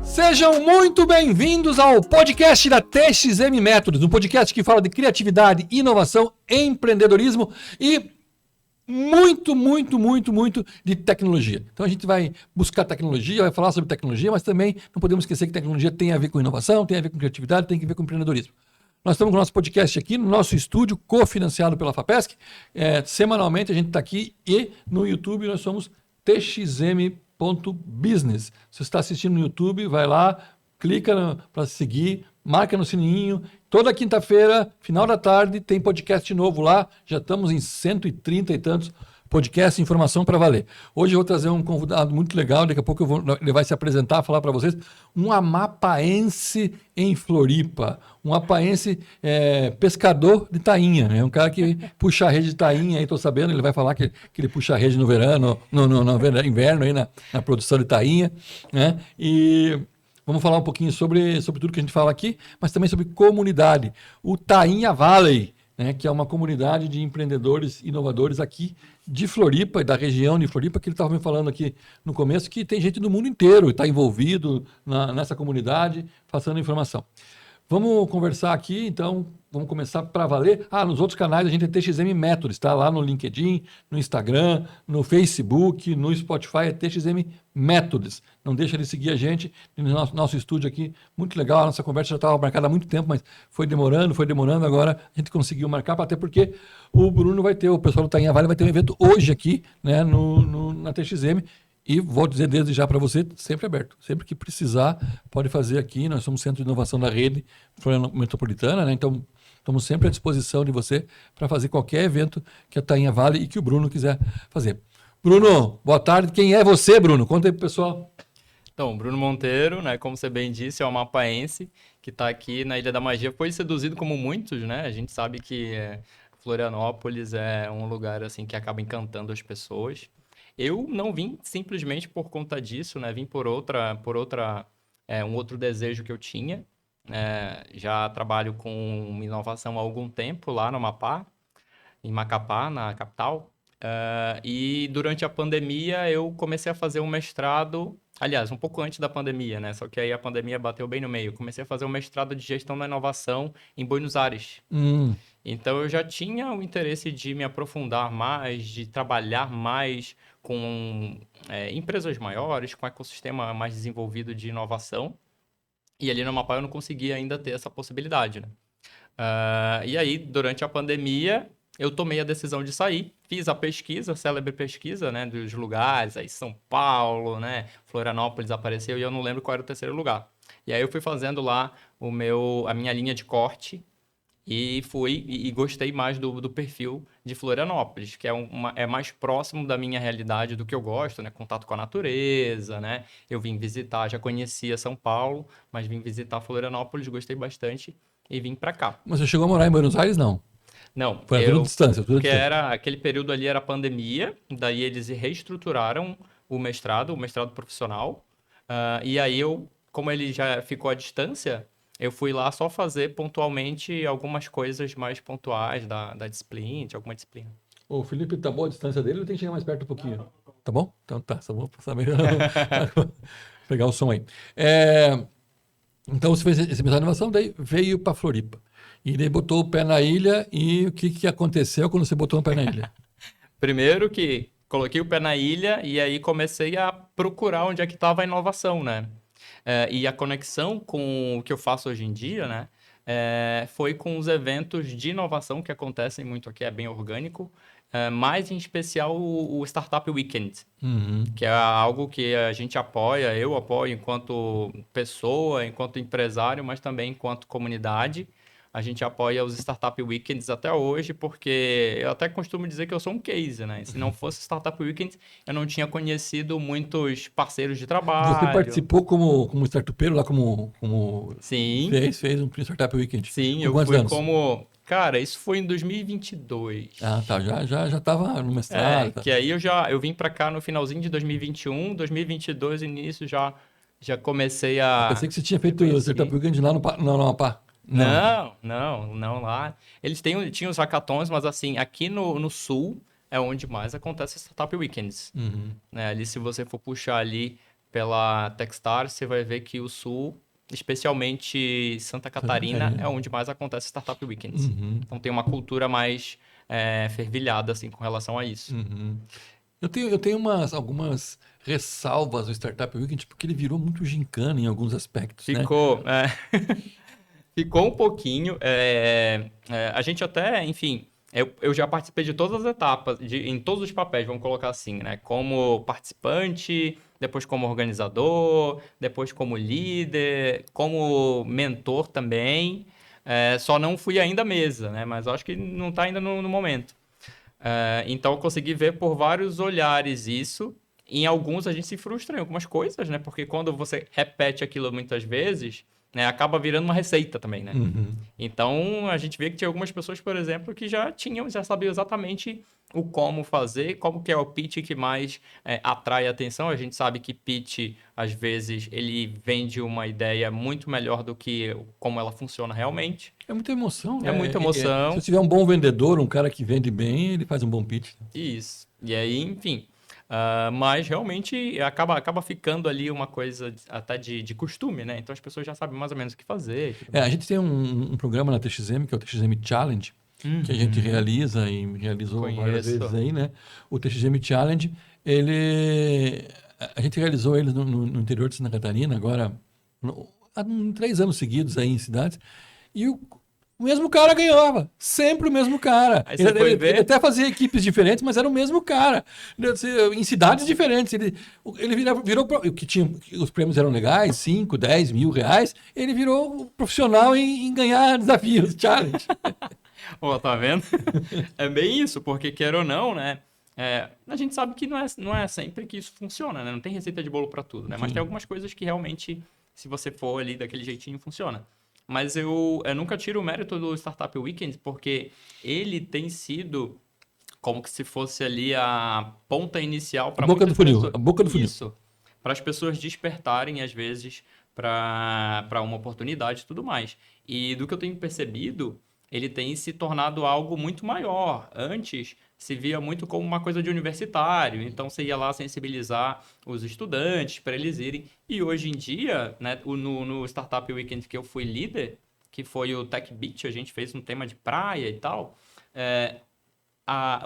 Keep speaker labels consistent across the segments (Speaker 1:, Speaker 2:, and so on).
Speaker 1: Sejam muito bem-vindos ao podcast da TXM Métodos, um podcast que fala de criatividade, inovação, empreendedorismo e muito de tecnologia. Então a gente vai buscar tecnologia, vai falar sobre tecnologia, mas também não podemos esquecer que tecnologia tem a ver com inovação, tem a ver com criatividade, tem a ver com empreendedorismo. Nós estamos com o nosso podcast aqui no nosso estúdio, cofinanciado pela FAPESC. Semanalmente a gente está aqui e no YouTube nós somos txm.business. Se você está assistindo no YouTube, vai lá, clica para seguir, marca no sininho. Toda quinta-feira, final da tarde, tem podcast novo lá. Já estamos em 130 e tantos podcasts, informação para valer. Hoje eu vou trazer um convidado muito legal, daqui a pouco ele vai se apresentar, falar para vocês. Um amapaense em Floripa, um amapaense pescador de tainha, é um cara que puxa a rede de tainha, aí estou sabendo, ele vai falar que ele puxa a rede no verano, no inverno, aí na produção de tainha, né? E vamos falar um pouquinho sobre tudo que a gente fala aqui, mas também sobre comunidade. O Tainha Valley, né, que é uma comunidade de empreendedores inovadores aqui de Floripa, da região de Floripa, que ele estava me falando aqui no começo, que tem gente do mundo inteiro, está envolvido nessa comunidade, passando informação. Vamos conversar aqui, então, vamos começar para valer. Nos outros canais a gente tem TXM Métodos, está lá no LinkedIn, no Instagram, no Facebook, no Spotify, é TXM Métodos. Não deixa de seguir a gente no nosso estúdio aqui, muito legal, a nossa conversa já estava marcada há muito tempo, mas foi demorando, agora a gente conseguiu marcar, até porque o Bruno o pessoal do Tainha Valley vai ter um evento hoje aqui, né, na TXM. E vou dizer desde já para você, sempre aberto. Sempre que precisar, pode fazer aqui. Nós somos Centro de Inovação da Rede Metropolitana, né? Então, estamos sempre à disposição de você para fazer qualquer evento que a Tainha Valley e que o Bruno quiser fazer. Bruno, boa tarde. Quem é você, Bruno? Conta aí pro pessoal.
Speaker 2: Então, Bruno Monteiro, né, como você bem disse, é um amapaense que está aqui na Ilha da Magia. Foi seduzido como muitos, né? A gente sabe que Florianópolis é um lugar assim que acaba encantando as pessoas. Eu não vim simplesmente por conta disso, né? Vim por um outro desejo que eu tinha. Já trabalho com inovação há algum tempo lá no Amapá, em Macapá, na capital. E durante a pandemia eu comecei a fazer um mestrado, aliás, um pouco antes da pandemia, né? Só que aí a pandemia bateu bem no meio. Comecei a fazer um mestrado de gestão da inovação em Buenos Aires. Então eu já tinha o interesse de me aprofundar mais, de trabalhar mais com empresas maiores, com ecossistema mais desenvolvido de inovação. E ali no Amapá eu não conseguia ainda ter essa possibilidade, né? E aí, durante a pandemia, eu tomei a decisão de sair, fiz a pesquisa, a célebre pesquisa, né, dos lugares, aí São Paulo, né, Florianópolis apareceu e eu não lembro qual era o terceiro lugar. E aí eu fui fazendo lá a minha linha de corte e gostei mais do perfil de Florianópolis, que é mais próximo da minha realidade do que eu gosto, né, contato com a natureza, né. Eu vim visitar, já conhecia São Paulo, mas vim visitar Florianópolis, gostei bastante e vim para cá.
Speaker 1: Mas você chegou a morar em Buenos Aires, não?
Speaker 2: Não,
Speaker 1: Foi a toda distância.
Speaker 2: porque aquele período ali era pandemia, daí eles reestruturaram o mestrado profissional, e aí como ele já ficou à distância, eu fui lá só fazer pontualmente algumas coisas mais pontuais da disciplina, de alguma disciplina.
Speaker 1: O Felipe, tá boa a distância dele ou tem que chegar mais perto um pouquinho? Tá bom? Então tá, só vou passar meio... pegar o som aí. Então você fez esse mestrado de inovação, daí veio para Floripa. E daí botou o pé na ilha e o que aconteceu quando você botou o pé na ilha?
Speaker 2: Primeiro que coloquei o pé na ilha e aí comecei a procurar onde é que estava a inovação, né? E a conexão com o que eu faço hoje em dia, né? Foi com os eventos de inovação que acontecem muito aqui, é bem orgânico, mais em especial o Startup Weekend, que é algo que a gente apoia, eu apoio enquanto pessoa, enquanto empresário, mas também enquanto comunidade. A gente apoia os Startup Weekends até hoje, porque eu até costumo dizer que eu sou um case, né? Se não fosse Startup Weekends, eu não tinha conhecido muitos parceiros de trabalho.
Speaker 1: Você participou como startupeiro lá, como
Speaker 2: Sim.
Speaker 1: Fez um Startup Weekend.
Speaker 2: Sim,
Speaker 1: eu fui anos?
Speaker 2: como... Cara, isso foi em 2022.
Speaker 1: Tá, já estava no mestrado.
Speaker 2: Que aí eu vim para cá no finalzinho de 2021, 2022, início já comecei a...
Speaker 1: Eu pensei que você tinha feito o Startup Weekend lá no Amapá.
Speaker 2: Não lá. Eles tinham os hackathons, mas assim, aqui no sul é onde mais acontece Startup Weekends. Né? Ali, se você for puxar ali pela Techstars, você vai ver que o Sul, especialmente Santa Catarina, é onde mais acontece Startup Weekends.
Speaker 1: Uhum.
Speaker 2: Então tem uma cultura mais fervilhada assim, com relação a isso.
Speaker 1: Uhum. Eu tenho algumas ressalvas ao Startup Weekend, porque ele virou muito gincana em alguns aspectos, né?
Speaker 2: Ficou um pouquinho. A gente até, enfim, eu já participei de todas as etapas, em todos os papéis, vamos colocar assim, né? Como participante, depois como organizador, depois como líder, como mentor também. Só não fui ainda à mesa, né? Mas eu acho que não está ainda no momento. Então eu consegui ver por vários olhares isso. Em alguns a gente se frustra em algumas coisas, né? Porque quando você repete aquilo muitas vezes, né, acaba virando uma receita também, né?
Speaker 1: Uhum.
Speaker 2: Então a gente vê que tinha algumas pessoas, por exemplo, que já sabiam exatamente o como fazer, como que é o pitch que mais atrai a atenção. A gente sabe que pitch, às vezes, ele vende uma ideia muito melhor do que como ela funciona realmente.
Speaker 1: É muita emoção,
Speaker 2: É
Speaker 1: né?
Speaker 2: muita
Speaker 1: Se
Speaker 2: emoção.
Speaker 1: você tiver um bom vendedor, um cara que vende bem, ele faz um bom pitch.
Speaker 2: Isso. E aí, enfim. Mas realmente acaba ficando ali uma coisa até de costume, né? Então as pessoas já sabem mais ou menos o que fazer e tudo
Speaker 1: A
Speaker 2: mais.
Speaker 1: gente tem um programa na TXM, que é o TXM Challenge, que a gente
Speaker 2: Uhum.
Speaker 1: realiza e realizou várias
Speaker 2: Conheço.
Speaker 1: vezes aí, né? O TXM Challenge, a gente realizou ele no interior de Santa Catarina, agora, há 3 anos seguidos aí em cidades, e o mesmo cara ganhava, sempre o mesmo cara.
Speaker 2: Aí você foi
Speaker 1: Ele
Speaker 2: ver.
Speaker 1: até fazia equipes diferentes, mas era o mesmo cara. Em cidades diferentes. Ele virou que tinha, os prêmios eram legais, 5, 10 mil reais. Ele virou profissional em ganhar desafios, challenge.
Speaker 2: Ó, tá vendo? É bem isso, porque quer ou não, né? A gente sabe que não é sempre que isso funciona, né? Não tem receita de bolo para tudo, né? Mas tem algumas coisas que realmente, se você for ali daquele jeitinho, funciona. Mas eu nunca tiro o mérito do Startup Weekend, porque ele tem sido como que se fosse ali a ponta inicial para
Speaker 1: Boca do
Speaker 2: muitas
Speaker 1: funil,
Speaker 2: pessoas.
Speaker 1: a boca do funil.
Speaker 2: Isso. Para as pessoas despertarem, às vezes, para uma oportunidade e tudo mais. E do que eu tenho percebido, ele tem se tornado algo muito maior. Antes, se via muito como uma coisa de universitário. Então, você ia lá sensibilizar os estudantes para eles irem. E hoje em dia, né, no Startup Weekend que eu fui líder, que foi o Tech Beach, a gente fez um tema de praia e tal.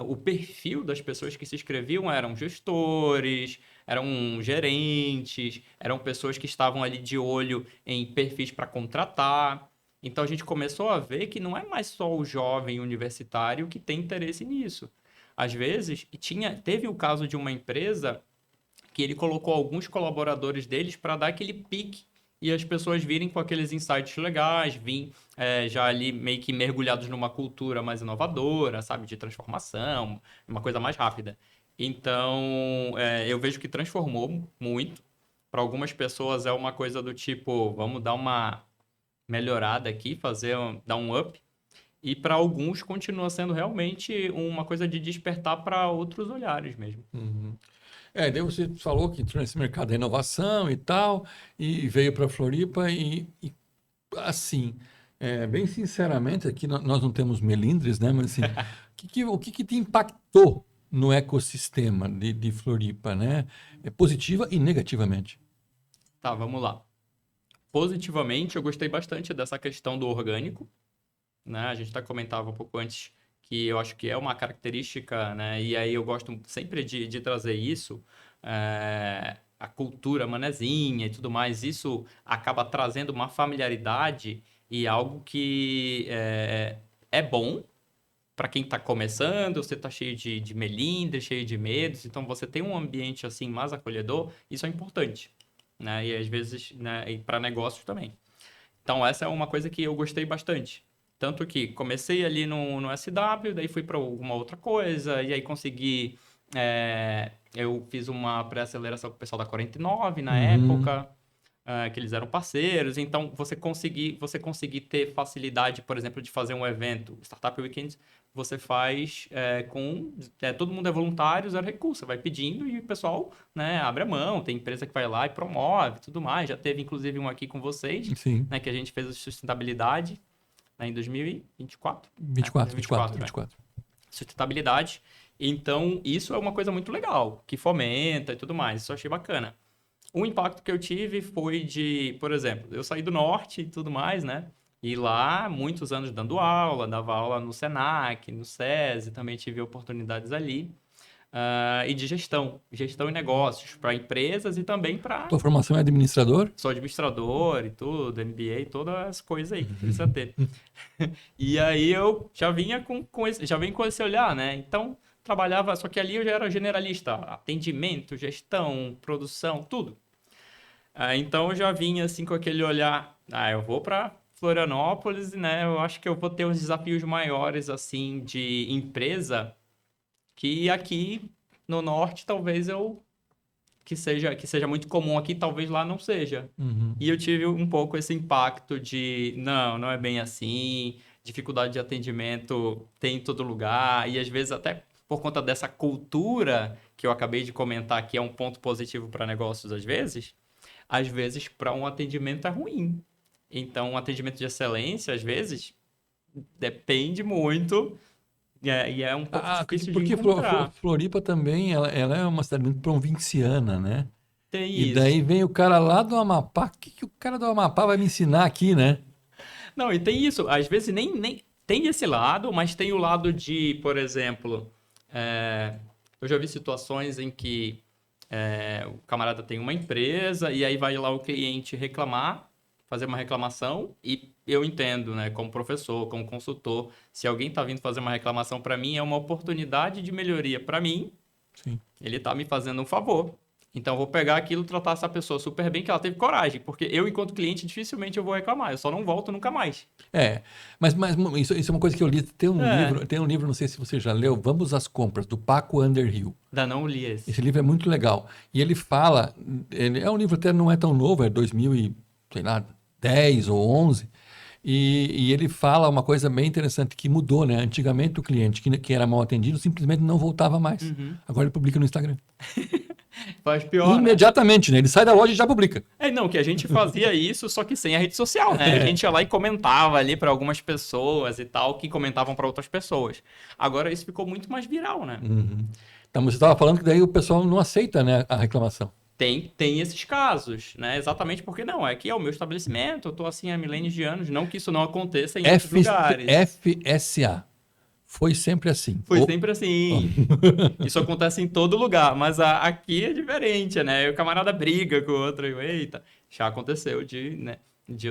Speaker 2: O perfil das pessoas que se inscreviam eram gestores, eram gerentes, eram pessoas que estavam ali de olho em perfis para contratar. Então a gente começou a ver que não é mais só o jovem universitário que tem interesse nisso. Às vezes, teve o caso de uma empresa que ele colocou alguns colaboradores deles para dar aquele pique e as pessoas virem com aqueles insights legais, já ali meio que mergulhados numa cultura mais inovadora, sabe, de transformação, uma coisa mais rápida. Então, eu vejo que transformou muito. Para algumas pessoas é uma coisa do tipo, vamos dar uma melhorada aqui, dar um up. E para alguns continua sendo realmente uma coisa de despertar para outros olhares mesmo.
Speaker 1: Uhum. Daí você falou que entrou nesse mercado da inovação e tal, e veio para Floripa e assim, bem sinceramente, aqui nós não temos melindres, né? Mas assim, o que te impactou no ecossistema de Floripa, né? Positiva e negativamente.
Speaker 2: Tá, vamos lá. Positivamente, eu gostei bastante dessa questão do orgânico, né? A gente até comentava um pouco antes que eu acho que é uma característica, né? E aí eu gosto sempre de trazer isso, a cultura manezinha e tudo mais. Isso acaba trazendo uma familiaridade e algo que é bom para quem está começando, você está cheio de melindres, cheio de medos, então você tem um ambiente assim mais acolhedor, isso é importante, né? E às vezes, né, e para negócios também. Então essa é uma coisa que eu gostei bastante. Tanto que comecei ali no SW, daí fui para alguma outra coisa, e aí consegui. Eu fiz uma pré-aceleração com o pessoal da 49 na
Speaker 1: Uhum.
Speaker 2: época, que eles eram parceiros. Então, você conseguir ter facilidade, por exemplo, de fazer um evento, Startup Weekend, você faz todo mundo é voluntário, zero recurso. Você vai pedindo e o pessoal, né, abre a mão. Tem empresa que vai lá e promove tudo mais. Já teve, inclusive, um aqui com vocês,
Speaker 1: Sim.
Speaker 2: né, que a gente fez a sustentabilidade, né, em 2024.
Speaker 1: 24, 24,
Speaker 2: 2024,
Speaker 1: 24.
Speaker 2: Sustentabilidade. Então, isso é uma coisa muito legal, que fomenta e tudo mais. Isso eu achei bacana. Um impacto que eu tive foi de, por exemplo, eu saí do norte e tudo mais, né? E lá, muitos anos dando aula, dava aula no Senac, no SESI, também tive oportunidades ali. E de gestão e negócios para empresas e também para
Speaker 1: Tua formação é administrador?
Speaker 2: sou administrador e tudo, MBA, todas as coisas aí que precisa ter. E aí eu já vinha já vim com esse olhar, né? Então, trabalhava, só que ali eu já era generalista, atendimento, gestão, produção, tudo. Então eu já vinha assim com aquele olhar, eu vou para Florianópolis, né? Eu acho que eu vou ter uns desafios maiores assim de empresa que aqui no norte talvez eu que seja muito comum aqui, talvez lá não seja.
Speaker 1: Uhum.
Speaker 2: E eu tive um pouco esse impacto de, não é bem assim, dificuldade de atendimento tem em todo lugar, e às vezes até por conta dessa cultura que eu acabei de comentar, que é um ponto positivo para negócios às vezes para um atendimento é ruim. Então, um atendimento de excelência, às vezes, depende muito, e é um pouco difícil de
Speaker 1: Porque
Speaker 2: encontrar.
Speaker 1: Floripa também, ela é uma cidade muito provinciana, né?
Speaker 2: Tem
Speaker 1: E
Speaker 2: isso.
Speaker 1: daí vem o cara lá do Amapá. O que, que o cara do Amapá vai me ensinar aqui, né?
Speaker 2: Não, e tem isso. Às vezes nem tem esse lado, mas tem o lado de, por exemplo, eu já vi situações em que o camarada tem uma empresa e aí vai lá o cliente reclamar, fazer uma reclamação e eu entendo, né, como professor, como consultor, se alguém está vindo fazer uma reclamação para mim, é uma oportunidade de melhoria para mim,
Speaker 1: Sim.
Speaker 2: ele está me fazendo um favor. Então, eu vou pegar aquilo e tratar essa pessoa super bem, que ela teve coragem. Porque eu, enquanto cliente, dificilmente eu vou reclamar. Eu só não volto nunca mais.
Speaker 1: É, mas isso é uma coisa que eu li.
Speaker 2: É,
Speaker 1: Tem um livro, não sei se você já leu, Vamos às Compras, do Paco Underhill.
Speaker 2: ainda não li esse.
Speaker 1: Esse livro é muito legal. E ele fala, ele é um livro até não é tão novo, é 2000 e, sei lá, 10 ou 11. E ele fala uma coisa bem interessante que mudou, né? Antigamente o cliente que era mal atendido simplesmente não voltava mais.
Speaker 2: Uhum.
Speaker 1: Agora ele publica no Instagram.
Speaker 2: Faz pior, né?
Speaker 1: Imediatamente, né? Ele sai da loja e já publica.
Speaker 2: Não, que a gente fazia isso, só que sem a rede social, né? A gente ia lá e comentava ali para algumas pessoas e tal, que comentavam para outras pessoas. Agora isso ficou muito mais viral, né?
Speaker 1: Uhum. Então você estava falando que daí o pessoal não aceita, né, a reclamação.
Speaker 2: Tem esses casos, né? Exatamente porque não, é que é o meu estabelecimento, eu tô assim há milênios de anos, não que isso não aconteça em outros lugares.
Speaker 1: FSA. Foi sempre assim.
Speaker 2: Foi sempre assim. Isso acontece em todo lugar, mas aqui é diferente, né? O camarada briga com o outro, eita, já aconteceu né, de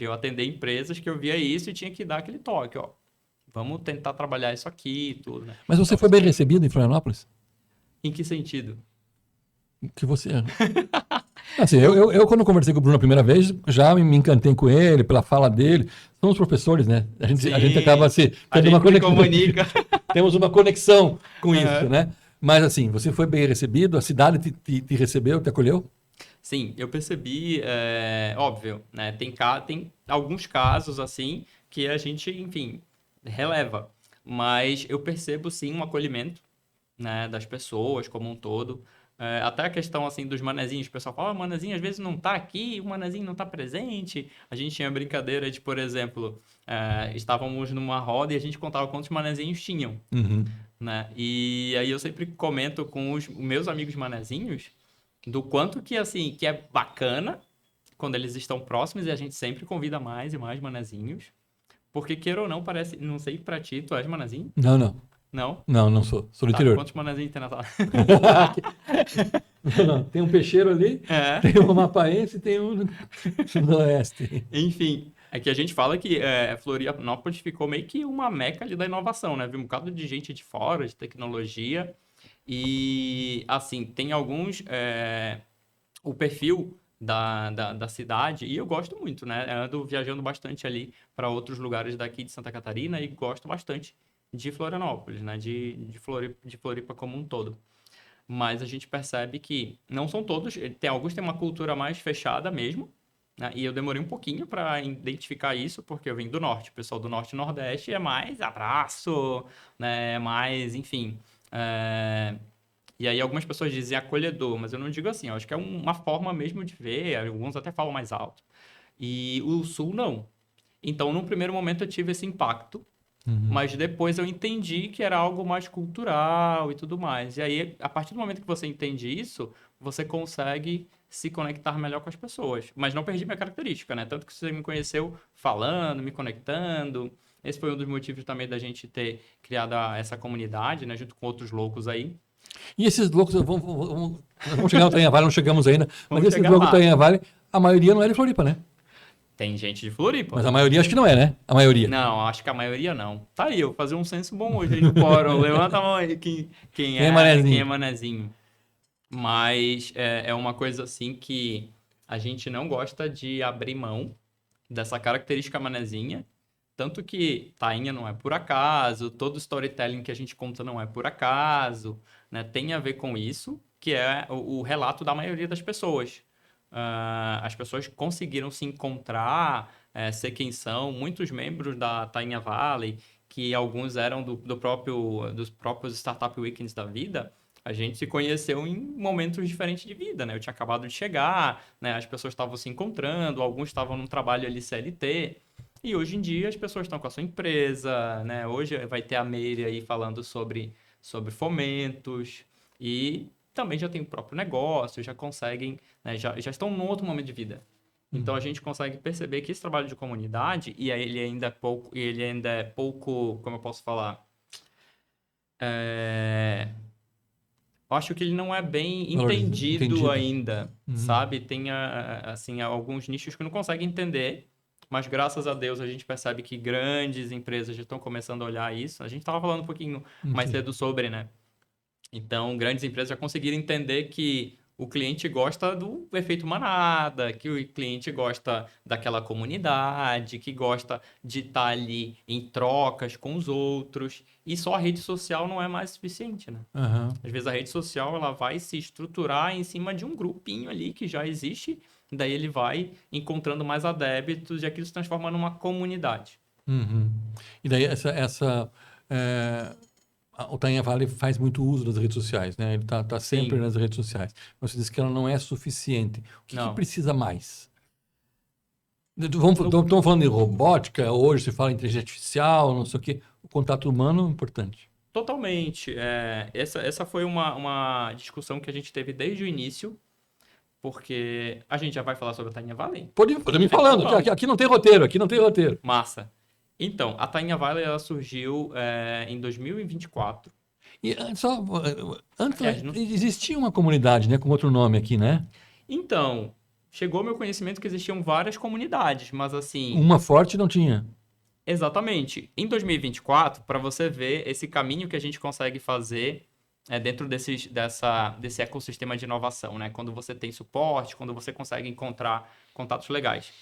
Speaker 2: eu atender empresas que eu via isso e tinha que dar aquele toque, ó. Vamos tentar trabalhar isso aqui e tudo, né?
Speaker 1: Mas você
Speaker 2: Então,
Speaker 1: foi bem recebido em Florianópolis?
Speaker 2: em que sentido?
Speaker 1: Que você. Assim, eu quando conversei com o Bruno a primeira vez, já me encantei com ele, pela fala dele. Somos professores, né? A gente acaba
Speaker 2: Sim,
Speaker 1: se
Speaker 2: a
Speaker 1: tendo uma
Speaker 2: gente se
Speaker 1: conexão.
Speaker 2: comunica.
Speaker 1: Temos uma conexão com isso,
Speaker 2: Aham.
Speaker 1: né? Mas assim, você foi bem recebido, a cidade te recebeu, te acolheu?
Speaker 2: Sim, eu percebi, óbvio, né? Tem alguns casos assim que a gente, enfim, releva, mas eu percebo sim um acolhimento, né, das pessoas como um todo. Até a questão assim dos manezinhos, o pessoal fala, o manezinho às vezes não tá aqui, o manezinho não tá presente. A gente tinha brincadeira de, por exemplo, estávamos numa roda e a gente contava quantos manezinhos tinham,
Speaker 1: Uhum.
Speaker 2: né? E aí eu sempre comento com os meus amigos manezinhos do quanto que assim, que é bacana quando eles estão próximos e a gente sempre convida mais e mais manezinhos. Porque queira ou não, parece, não sei pra ti, tu és manezinho?
Speaker 1: Não, não.
Speaker 2: Não?
Speaker 1: Não, não sou. Sou do
Speaker 2: Tá,
Speaker 1: interior.
Speaker 2: quantos manezinhos tem na sala?
Speaker 1: Não, não. Tem um peixeiro ali,
Speaker 2: É.
Speaker 1: tem um amapaense e tem um no oeste.
Speaker 2: Enfim, é que a gente fala que Florianópolis ficou meio que uma meca ali da inovação, né? Viu um bocado de gente de fora, de tecnologia. E, assim, tem alguns... o perfil da cidade, e eu gosto muito, né? Eu ando viajando bastante ali para outros lugares daqui de Santa Catarina e gosto bastante de Florianópolis, né? De Floripa como um todo. Mas a gente percebe que não são todos, alguns têm uma cultura mais fechada mesmo, né? E eu demorei um pouquinho para identificar isso, porque eu vim do norte. O pessoal do norte e nordeste é mais abraço, né? É mais, enfim. E aí algumas pessoas dizem acolhedor, mas eu não digo assim. Eu acho que é uma forma mesmo de ver. Alguns até falam mais alto. E o sul não. Então, num primeiro momento eu tive esse impacto,
Speaker 1: Uhum.
Speaker 2: mas depois eu entendi que era algo mais cultural e tudo mais. E aí, a partir do momento que você entende isso, você consegue se conectar melhor com as pessoas. Mas não perdi minha característica, né? Tanto que você me conheceu falando, me conectando. Esse foi um dos motivos também da gente ter criado essa comunidade, né? Junto com outros loucos aí.
Speaker 1: E esses loucos, vamos chegar no Tainha Vale, não chegamos ainda, mas
Speaker 2: Vamos
Speaker 1: esses
Speaker 2: chegar
Speaker 1: loucos do
Speaker 2: lá.
Speaker 1: Tainha Vale, a maioria não é de Floripa, né?
Speaker 2: Tem gente de Floripa.
Speaker 1: Mas a maioria acho que não é, né? A maioria.
Speaker 2: Não, acho que a maioria não. Tá aí, eu vou fazer um censo bom hoje aí no fórum. Levanta a mão aí quem
Speaker 1: é manezinho?
Speaker 2: quem é manezinho. Mas é uma coisa assim que a gente não gosta de abrir mão dessa característica manezinha. Tanto que Tainha não é por acaso, todo storytelling que a gente conta não é por acaso, né? Tem a ver com isso, que é o relato da maioria das pessoas. As pessoas conseguiram se encontrar, ser quem são. Muitos membros da Tainha Valley, que alguns eram dos próprios Startup Weekends da vida, a gente se conheceu em momentos diferentes de vida, né? Eu tinha acabado de chegar, né? As pessoas estavam se encontrando, alguns estavam num trabalho ali CLT. E hoje em dia as pessoas estão com a sua empresa, né? Hoje vai ter a Meire aí falando sobre fomentos e também já tem o próprio negócio, já conseguem, né? Já estão num outro momento de vida. Então a gente consegue perceber que esse trabalho de comunidade, e aí ele ainda é pouco, como eu posso falar? Eu acho que ele não é bem entendido ainda, sabe? Tem, assim, alguns nichos que não conseguem entender, mas graças a Deus a gente percebe que grandes empresas já estão começando a olhar isso. A gente estava falando um pouquinho mais cedo sobre, né? Então, grandes empresas já conseguiram entender que o cliente gosta do efeito manada, que o cliente gosta daquela comunidade, que gosta de estar ali em trocas com os outros. E só a rede social não é mais suficiente, né? Às vezes a rede social ela vai se estruturar em cima de um grupinho ali que já existe, daí ele vai encontrando mais adeptos e aquilo se transforma numa comunidade.
Speaker 1: E daí o Tainha Valley faz muito uso das redes sociais, né? Ele tá sempre nas redes sociais. Você disse que ela não é suficiente. O que precisa mais? Estamos falando de robótica, hoje se fala em inteligência artificial, não sei o quê. O contato humano é importante.
Speaker 2: Totalmente. Essa foi uma discussão que a gente teve desde o início, porque a gente já vai falar sobre a Tainha Valley?
Speaker 1: Pode me falando, aqui não tem roteiro,
Speaker 2: Massa. Então, a Tainha Valley ela surgiu em 2024.
Speaker 1: E antes existia uma comunidade, né, com outro nome aqui, né?
Speaker 2: Então, chegou ao meu conhecimento que existiam várias comunidades, mas assim...
Speaker 1: Uma forte não tinha.
Speaker 2: Exatamente. Em 2024, para você ver esse caminho que a gente consegue fazer dentro desse ecossistema de inovação, né? Quando você tem suporte, quando você consegue encontrar contatos legais.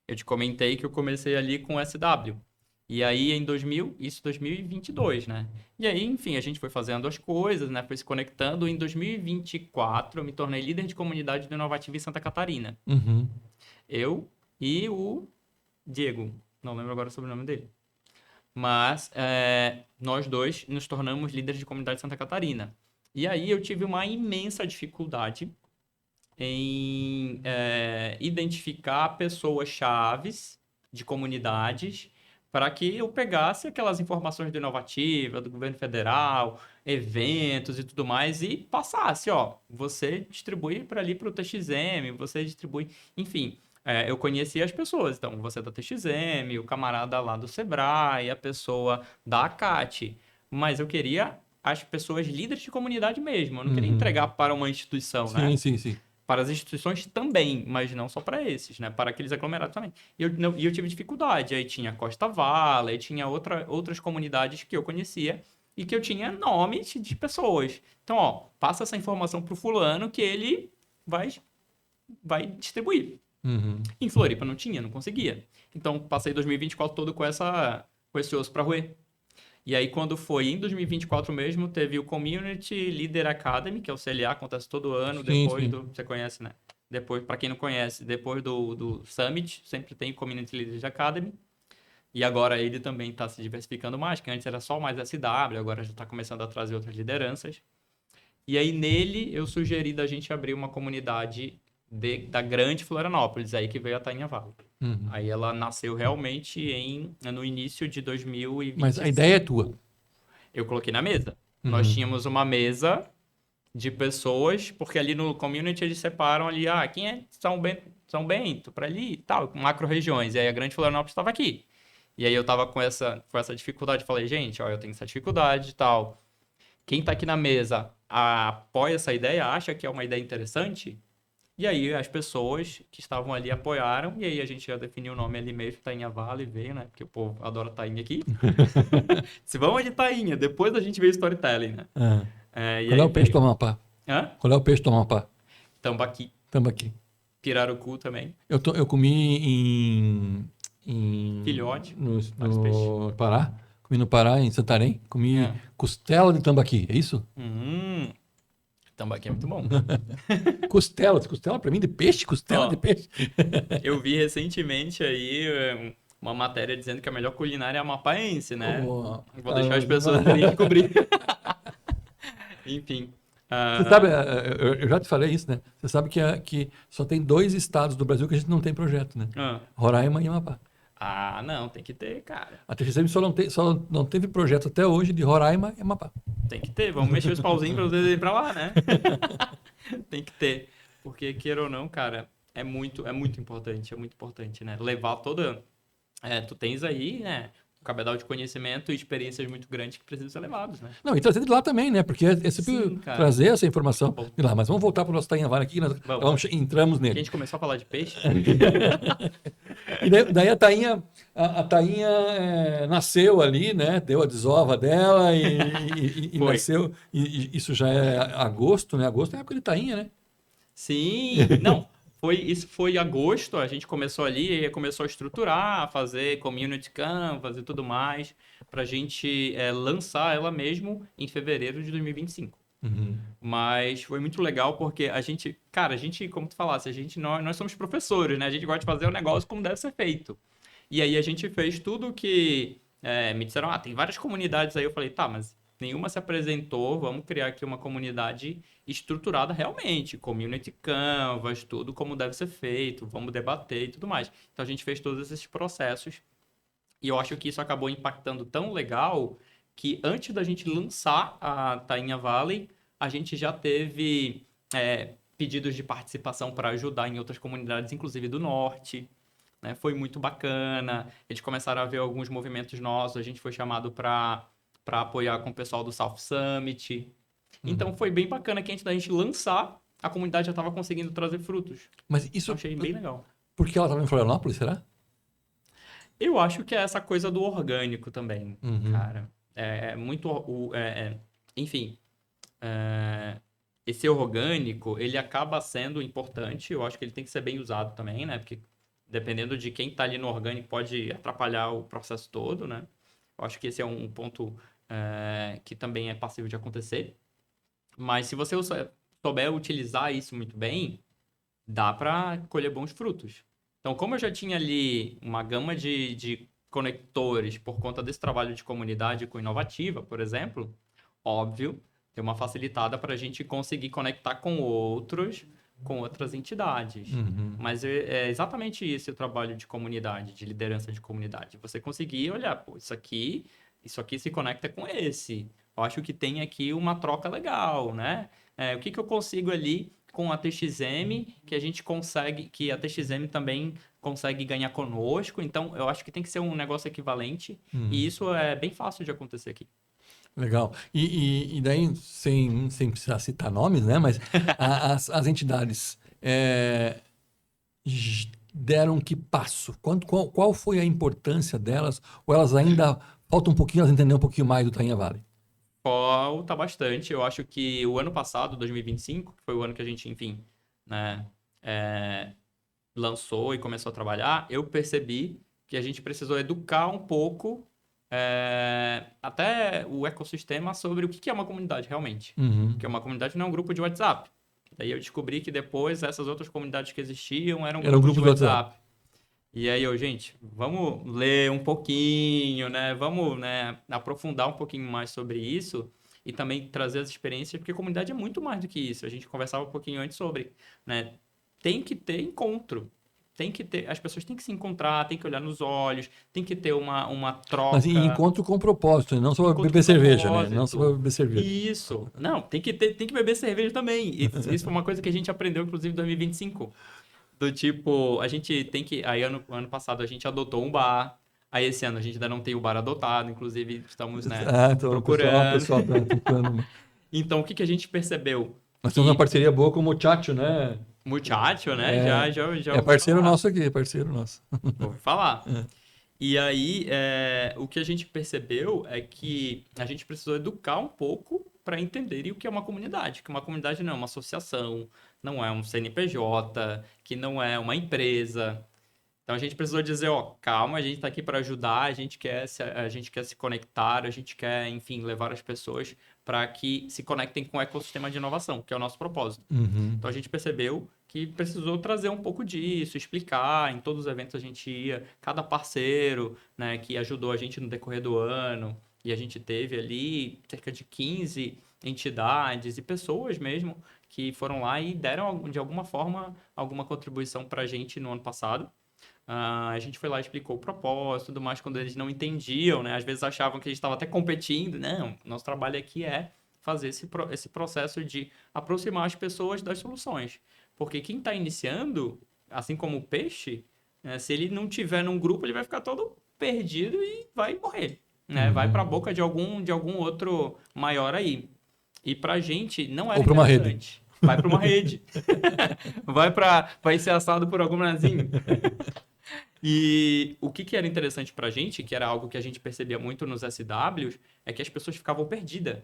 Speaker 2: Eu te comentei que eu comecei ali com o SW. E aí, em 2022, né? E aí, enfim, a gente foi fazendo as coisas, né? Foi se conectando. Em 2024, eu me tornei líder de comunidade do Inovativo em Santa Catarina. Eu e o Diego. Não lembro agora o sobrenome dele. Mas nós dois nos tornamos líderes de comunidade de Santa Catarina. E aí eu tive uma imensa dificuldade em identificar pessoas chaves de comunidades para que eu pegasse aquelas informações do Inovativa, do governo federal, eventos e tudo mais e passasse, ó, você distribui para ali para o TXM, você distribui, enfim, eu conhecia as pessoas, então você da TXM, o camarada lá do Sebrae, a pessoa da ACAT, mas eu queria as pessoas líderes de comunidade mesmo, eu não queria entregar para uma instituição, né?
Speaker 1: Sim.
Speaker 2: Para as instituições também, mas não só para esses, né? Para aqueles aglomerados também. E eu tive dificuldade. Aí tinha Costa Valley, tinha outras comunidades que eu conhecia e que eu tinha nomes de pessoas. Então, ó, passa essa informação pro fulano que ele vai distribuir. Em Floripa não tinha, não conseguia. Então, passei 2024 todo com esse osso para roer. E aí, quando foi em 2024 mesmo, teve o Community Leader Academy, que é o CLA, acontece todo ano, depois do... Você conhece, né? Depois, para quem não conhece, depois do Summit, sempre tem o Community Leaders Academy. E agora ele também está se diversificando mais, que antes era só mais SW, agora já está começando a trazer outras lideranças. E aí, nele, eu sugeri da gente abrir uma comunidade da grande Florianópolis, aí que veio a Tainha Valley. Aí ela nasceu realmente no início de 2020.
Speaker 1: Mas a ideia é tua.
Speaker 2: Eu coloquei na mesa. Nós tínhamos uma mesa de pessoas, porque ali no community eles separam ali, quem é São Bento, para ali e tal, macro-regiões. E aí a Grande Florianópolis estava aqui. E aí eu tava com essa dificuldade. Falei, gente, ó, eu tenho essa dificuldade e tal. Quem tá aqui na mesa apoia essa ideia, acha que é uma ideia interessante? E aí as pessoas que estavam ali apoiaram, e aí a gente já definiu o nome ali mesmo, Tainha Vale, veio, né? Porque o povo adora Tainha aqui. Se vamos de Tainha, depois a gente vê storytelling, né?
Speaker 1: Ah.
Speaker 2: E
Speaker 1: Qual é
Speaker 2: aí
Speaker 1: o peixe do
Speaker 2: veio.
Speaker 1: Amapá?
Speaker 2: Hã?
Speaker 1: Qual é o peixe do Amapá?
Speaker 2: Tambaqui,
Speaker 1: Tambaqui.
Speaker 2: pirarucu também,
Speaker 1: Eu comi
Speaker 2: filhote, vários peixes.
Speaker 1: no Pará. Comi no Pará, em Santarém. Comi
Speaker 2: É.
Speaker 1: costela de tambaqui, é isso?
Speaker 2: Hum, tambaqui é muito bom.
Speaker 1: Costela pra mim de peixe? Costela de
Speaker 2: Ó,
Speaker 1: peixe?
Speaker 2: eu vi recentemente aí uma matéria dizendo que a melhor culinária é amapaense, né?
Speaker 1: Oh,
Speaker 2: Vou deixar as pessoas ali descobrir. Enfim.
Speaker 1: Você sabe,
Speaker 2: ah,
Speaker 1: eu já te falei isso, né? Você sabe que só tem 2 estados do Brasil que a gente não tem projeto, né?
Speaker 2: ah.
Speaker 1: Roraima e Amapá.
Speaker 2: Não, tem que ter, cara.
Speaker 1: A TXM só não teve projeto até hoje de Roraima e Amapá.
Speaker 2: Tem que ter. Vamos mexer os pauzinhos pra vocês irem pra lá, né? Tem que ter. Porque, queira ou não, cara, é muito importante, né? Levar toda. Tu tens aí, né? Um cabedal de conhecimento e experiências muito grandes que precisam ser levados, né?
Speaker 1: Não, e trazer de lá também, né? Porque é sempre
Speaker 2: Sim, cara.
Speaker 1: trazer essa informação
Speaker 2: Bom,
Speaker 1: de lá. Mas vamos voltar para o nosso Tanhavara aqui, que nós
Speaker 2: vamos.
Speaker 1: entramos
Speaker 2: Que a
Speaker 1: nele.
Speaker 2: gente começou a falar de peixe.
Speaker 1: E daí a tainha nasceu ali, né? Deu a desova dela e
Speaker 2: Foi.
Speaker 1: nasceu. E isso já é agosto, né? Agosto é época de tainha, né?
Speaker 2: Sim, não. Isso foi agosto, a gente começou ali, e começou a estruturar, a fazer community canvas e tudo mais, pra gente lançar ela mesmo em fevereiro de 2025.
Speaker 1: Uhum.
Speaker 2: Mas foi muito legal porque cara, como tu falasse, nós somos professores, né? A gente gosta de fazer o negócio como deve ser feito. E aí a gente fez tudo que me disseram, tem várias comunidades aí. Eu falei, tá, mas nenhuma se apresentou, vamos criar aqui uma comunidade estruturada realmente, community canvas, tudo como deve ser feito, vamos debater e tudo mais. Então a gente fez todos esses processos e eu acho que isso acabou impactando tão legal que antes da gente lançar a Tainha Valley, a gente já teve pedidos de participação para ajudar em outras comunidades, inclusive do norte. Né? Foi muito bacana. Eles começaram a ver alguns movimentos nossos. A gente foi chamado para apoiar com o pessoal do South Summit. Então foi bem bacana que antes da gente lançar, a comunidade já estava conseguindo trazer frutos.
Speaker 1: Mas isso
Speaker 2: Então achei bem legal.
Speaker 1: porque ela estava em Florianópolis, será?
Speaker 2: Eu acho que é essa coisa do orgânico também,
Speaker 1: Uhum.
Speaker 2: cara. Muito. Enfim, esse orgânico, ele acaba sendo importante. Eu acho que ele tem que ser bem usado também, né? Porque dependendo de quem está ali no orgânico, pode atrapalhar o processo todo, né? Eu acho que esse é um ponto que também é passível de acontecer. Mas se você souber utilizar isso muito bem, dá para colher bons frutos. Então, como eu já tinha ali uma gama de conectores por conta desse trabalho de comunidade com Inovativa, por exemplo, óbvio, tem uma facilitada para a gente conseguir conectar com outras entidades.
Speaker 1: Uhum.
Speaker 2: Mas é exatamente isso o trabalho de comunidade, de liderança de comunidade. Você conseguir olhar, pô, isso aqui se conecta com esse. Eu acho que tem aqui uma troca legal, né? O que eu consigo ali com a TXM, que a gente consegue, que a TXM também consegue ganhar conosco. Então, eu acho que tem que ser um negócio equivalente. E isso é bem fácil de acontecer aqui.
Speaker 1: Legal. E daí, sem precisar citar nomes, né? Mas as entidades deram que passo? Qual foi a importância delas? Ou elas ainda falta um pouquinho, elas entenderem um pouquinho mais do Tainha Valley?
Speaker 2: Falta bastante. Eu acho que o ano passado, 2025, que foi o ano que a gente, enfim, né, lançou e começou a trabalhar, eu percebi que a gente precisou educar um pouco até o ecossistema sobre o que é uma comunidade realmente.
Speaker 1: Uhum.
Speaker 2: Porque uma comunidade não é um grupo de WhatsApp. Daí eu descobri que depois essas outras comunidades que existiam eram
Speaker 1: Era um
Speaker 2: grupos
Speaker 1: grupo
Speaker 2: de
Speaker 1: do WhatsApp.
Speaker 2: WhatsApp. E aí gente, vamos ler um pouquinho, né? Vamos, né, aprofundar um pouquinho mais sobre isso e também trazer as experiências, porque a comunidade é muito mais do que isso. A gente conversava um pouquinho antes sobre, né? Tem que ter encontro. as pessoas têm que se encontrar, têm que olhar nos olhos, tem que ter uma troca.
Speaker 1: Mas encontro com propósito, né? Não só para
Speaker 2: Encontro
Speaker 1: beber
Speaker 2: com
Speaker 1: cerveja, né?
Speaker 2: propósito.
Speaker 1: Não só para beber cerveja.
Speaker 2: Isso. Não, tem que beber cerveja também. Isso foi uma coisa que a gente aprendeu, inclusive, em 2025. Do tipo, a gente tem que... Aí, ano passado, a gente adotou um bar. Aí, esse ano, a gente ainda não tem o bar adotado. Inclusive, estamos, né,
Speaker 1: Então o
Speaker 2: procurando.
Speaker 1: pessoal tá tentando.
Speaker 2: Então, o que a gente percebeu?
Speaker 1: Nós temos uma parceria boa com o Muchacho, né?
Speaker 2: Muchacho, né? Já
Speaker 1: É
Speaker 2: ouvi
Speaker 1: parceiro
Speaker 2: falar.
Speaker 1: nosso aqui, parceiro nosso.
Speaker 2: Ouvi falar. E aí, o que a gente percebeu é que a gente precisou educar um pouco para entenderem o que é uma comunidade. Que uma comunidade não é uma associação, não é um CNPJ, que não é uma empresa. Então a gente precisou dizer, ó, calma, a gente está aqui para ajudar, a gente quer se conectar, a gente quer, enfim, levar as pessoas para que se conectem com o ecossistema de inovação, que é o nosso propósito. Então a gente percebeu que precisou trazer um pouco disso, explicar, em todos os eventos a gente ia, cada parceiro, né, que ajudou a gente no decorrer do ano, e a gente teve ali cerca de 15 entidades e pessoas mesmo que foram lá e deram, de alguma forma, alguma contribuição para a gente no ano passado. A gente foi lá e explicou o propósito e tudo mais, quando eles não entendiam, né? Às vezes achavam que a gente estava até competindo. Não, nosso trabalho aqui é fazer esse processo de aproximar as pessoas das soluções. Porque quem está iniciando, assim como o peixe, né, se ele não tiver num grupo, ele vai ficar todo perdido e vai morrer, né? Vai para a boca de algum outro maior aí. E para a gente não era
Speaker 1: Ou para uma rede.
Speaker 2: interessante. Vai para uma rede. Vai ser assado por algum nazinho. E o que era interessante pra gente, que era algo que a gente percebia muito nos SWs, é que as pessoas ficavam perdidas.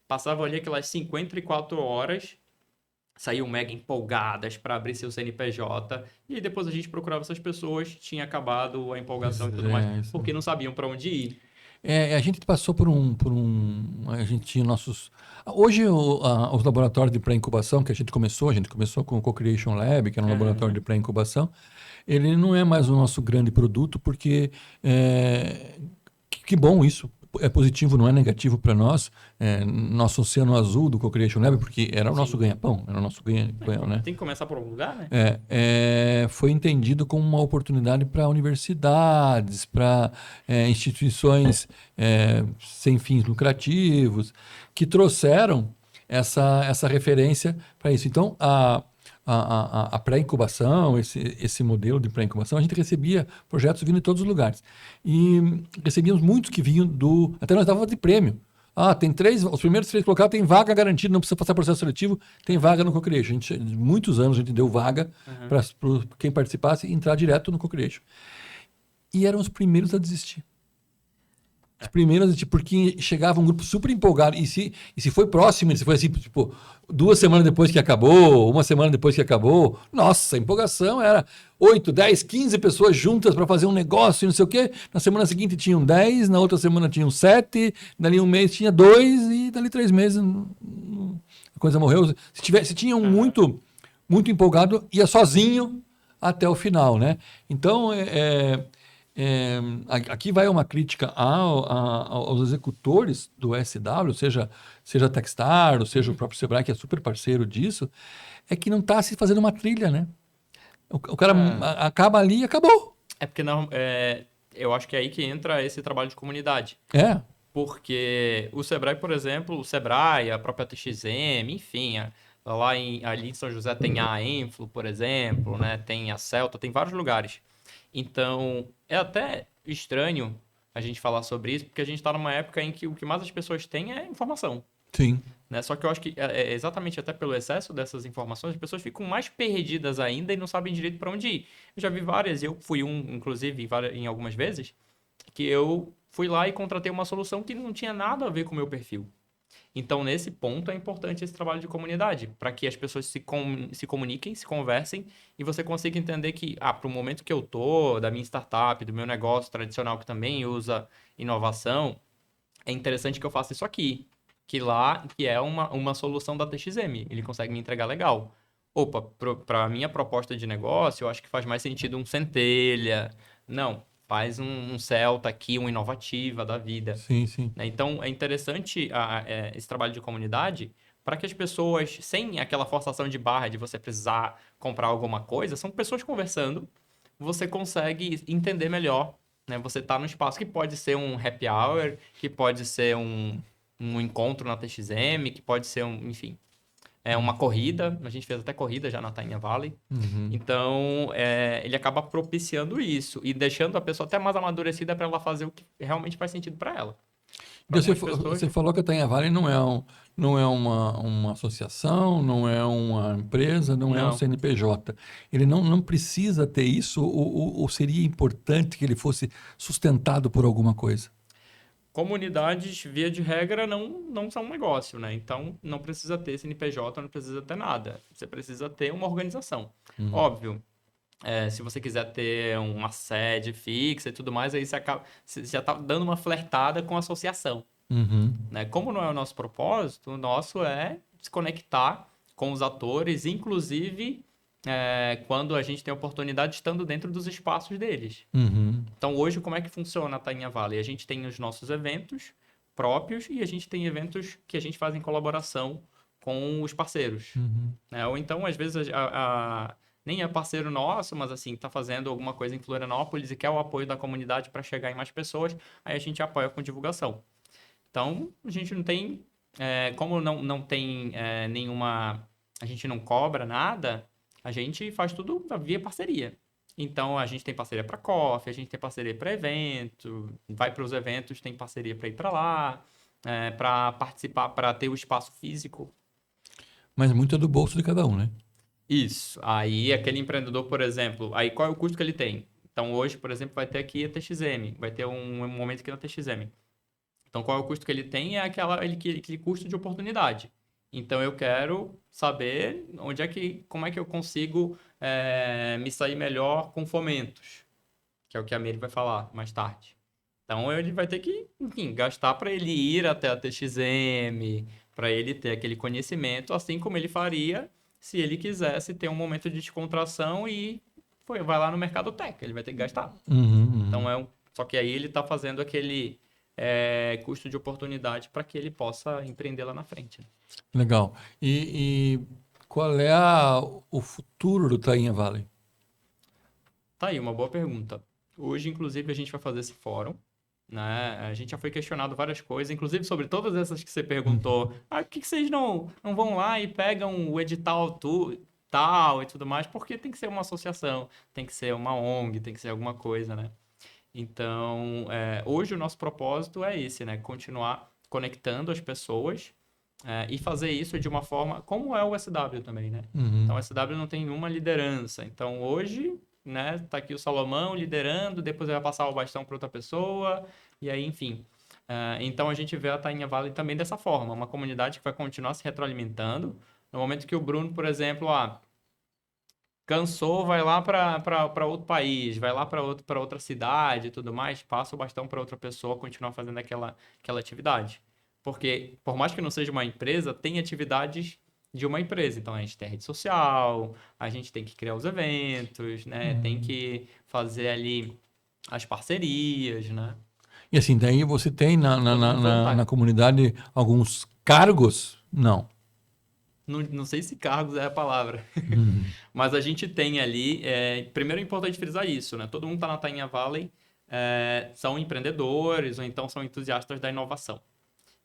Speaker 2: Passavam ali aquelas 54 horas, saíam mega empolgadas para abrir seu CNPJ, e aí depois a gente procurava essas pessoas, tinha acabado a empolgação e tudo mais, porque não sabiam para onde ir.
Speaker 1: A gente passou a gente tinha nossos... Hoje, os laboratórios de pré-incubação que a gente começou com o Co-Creation Lab, que era um laboratório de pré-incubação, ele não é mais o nosso grande produto, porque que bom isso. É positivo, não é negativo para nós. Nosso oceano azul do Co-Creation Lab, porque era o nosso ganha-pão, era o nosso ganha-pão, né?
Speaker 2: Tem que começar por algum lugar, né?
Speaker 1: Foi entendido como uma oportunidade para universidades, para instituições sem fins lucrativos, que trouxeram essa referência para isso. Então, a pré-incubação, esse modelo de pré-incubação, a gente recebia projetos vindo de todos os lugares. E recebíamos muitos que vinham até nós dávamos de prêmio. Tem os primeiros 3 colocados tem vaga garantida, não precisa passar processo seletivo, tem vaga no Co-Creation. Muitos anos a gente deu vaga para quem participasse entrar direto no Co-Creation. E eram os primeiros a desistir. Os primeiros a desistir, porque chegava um grupo super empolgado. E se foi próximo, se foi assim, tipo, 2 semanas depois que acabou, 1 semana depois que acabou, nossa, a empolgação era 8, 10, 15 pessoas juntas para fazer um negócio e não sei o quê. Na semana seguinte tinham 10, na outra semana tinham 7, dali um mês tinha 2 e dali 3 meses a coisa morreu. Se tinha um muito, muito empolgado, ia sozinho até o final, né? Então, aqui vai uma crítica aos executores do SW, seja a Techstar, ou seja o próprio Sebrae, que é super parceiro disso, é que não está se fazendo uma trilha, né? O cara acaba ali e acabou.
Speaker 2: Porque não, eu acho que é aí que entra esse trabalho de comunidade. Porque o Sebrae, por exemplo, a própria TXM, enfim, ali em São José tem a Enflo, por exemplo, né? Tem a Celta, tem vários lugares. Então, é até estranho a gente falar sobre isso, porque a gente está numa época em que o que mais as pessoas têm é informação.
Speaker 1: Sim.
Speaker 2: Né? Só que eu acho que exatamente até pelo excesso dessas informações, as pessoas ficam mais perdidas ainda e não sabem direito para onde ir. Eu já vi várias, eu fui inclusive, em algumas vezes, que eu fui lá e contratei uma solução que não tinha nada a ver com o meu perfil. Então, nesse ponto, é importante esse trabalho de comunidade, para que as pessoas se comuniquem, se conversem, e você consiga entender que, para o momento que eu tô, da minha startup, do meu negócio tradicional que também usa inovação, é interessante que eu faça isso aqui, que é uma solução da TXM, ele consegue me entregar legal. Opa, para a minha proposta de negócio, eu acho que faz mais sentido um Centelha. Não, faz um Celta aqui, um Inovativa da vida.
Speaker 1: Sim, sim.
Speaker 2: Né? Então, é interessante esse trabalho de comunidade para que as pessoas, sem aquela forçação de barra de você precisar comprar alguma coisa, são pessoas conversando, você consegue entender melhor, né? Você tá num espaço que pode ser um happy hour, que pode ser um encontro na TXM, que pode ser enfim, uma corrida. A gente fez até corrida já na Tainha Valley.
Speaker 1: Uhum.
Speaker 2: Então, ele acaba propiciando isso e deixando a pessoa até mais amadurecida para ela fazer o que realmente faz sentido para ela. Para
Speaker 1: Então,
Speaker 2: algumas pessoas,
Speaker 1: você falou que a Tainha Valley não é uma associação, não é uma empresa, não é um
Speaker 2: não.
Speaker 1: CNPJ. Ele não precisa ter isso, ou seria importante que ele fosse sustentado por alguma coisa?
Speaker 2: Comunidades, via de regra, não são um negócio, né? Então, não precisa ter CNPJ, não precisa ter nada. Você precisa ter uma organização.
Speaker 1: Uhum.
Speaker 2: Óbvio, se você quiser ter uma sede fixa e tudo mais, aí você já está dando uma flertada com a associação,
Speaker 1: Uhum.
Speaker 2: né? Como não é o nosso propósito, o nosso é se conectar com os atores, inclusive quando a gente tem a oportunidade estando dentro dos espaços deles.
Speaker 1: Uhum.
Speaker 2: Então, hoje, como é que funciona a Tainha Valley? A gente tem os nossos eventos próprios e a gente tem eventos que a gente faz em colaboração com os parceiros,
Speaker 1: Uhum.
Speaker 2: né? Ou então, às vezes, nem é parceiro nosso, mas assim, está fazendo alguma coisa em Florianópolis e quer o apoio da comunidade para chegar em mais pessoas, aí a gente apoia com divulgação. Então, a gente não tem, como não tem nenhuma, a gente não cobra nada, a gente faz tudo via parceria. Então, a gente tem parceria para coffee, a gente tem parceria para evento, vai para os eventos, tem parceria para ir para lá, para participar, para ter o espaço físico.
Speaker 1: Mas muito é do bolso de cada um, né?
Speaker 2: Isso. Aí, aquele empreendedor, por exemplo, aí qual é o custo que ele tem? Então, hoje, por exemplo, vai ter aqui a TXM, vai ter um momento aqui na TXM. Então, qual é o custo que ele tem? É aquele custo de oportunidade. Então, eu quero saber como é que eu consigo me sair melhor com fomentos, que é o que a Mary vai falar mais tarde. Então, ele vai ter que, enfim, gastar para ele ir até a TXM, para ele ter aquele conhecimento, assim como ele faria se ele quisesse ter um momento de descontração e vai lá no Mercado Tech, ele vai ter que gastar.
Speaker 1: Uhum.
Speaker 2: Então,
Speaker 1: Uhum.
Speaker 2: só que aí ele está fazendo aquele custo de oportunidade para que ele possa empreender lá na frente, né?
Speaker 1: Legal. E qual é o futuro do Tainha Valley?
Speaker 2: Tá aí, uma boa pergunta. Hoje, inclusive, a gente vai fazer esse fórum, né? A gente já foi questionado várias coisas, inclusive sobre todas essas que você perguntou. Ah, por que vocês não vão lá e pegam o edital tal e tudo mais? Porque tem que ser uma associação, tem que ser uma ONG, tem que ser alguma coisa, né? Então, hoje o nosso propósito é esse, né? Continuar conectando as pessoas e fazer isso de uma forma como é o SW também, né?
Speaker 1: Uhum.
Speaker 2: Então, o SW não tem nenhuma liderança. Então, hoje, né, tá aqui o Salomão liderando, depois ele vai passar o bastão para outra pessoa, e aí, enfim. Então, a gente vê a Tainha Valley também dessa forma, uma comunidade que vai continuar se retroalimentando. No momento que o Bruno, por exemplo, cansou, vai lá para outro país, vai lá para outra cidade e tudo mais, passa o bastão para outra pessoa continuar fazendo aquela atividade. Porque, por mais que não seja uma empresa, tem atividades de uma empresa. Então, a gente tem a rede social, a gente tem que criar os eventos, né? Tem
Speaker 1: Uhum.
Speaker 2: que fazer ali as parcerias, né?
Speaker 1: E assim, daí você tem
Speaker 2: Todo mundo
Speaker 1: na
Speaker 2: voluntário.
Speaker 1: comunidade alguns cargos? Não.
Speaker 2: Não sei se cargos é a palavra,
Speaker 1: Uhum.
Speaker 2: mas a gente tem ali. Primeiro é importante frisar isso, né? Todo mundo está na Tainha Valley, são empreendedores ou então são entusiastas da inovação.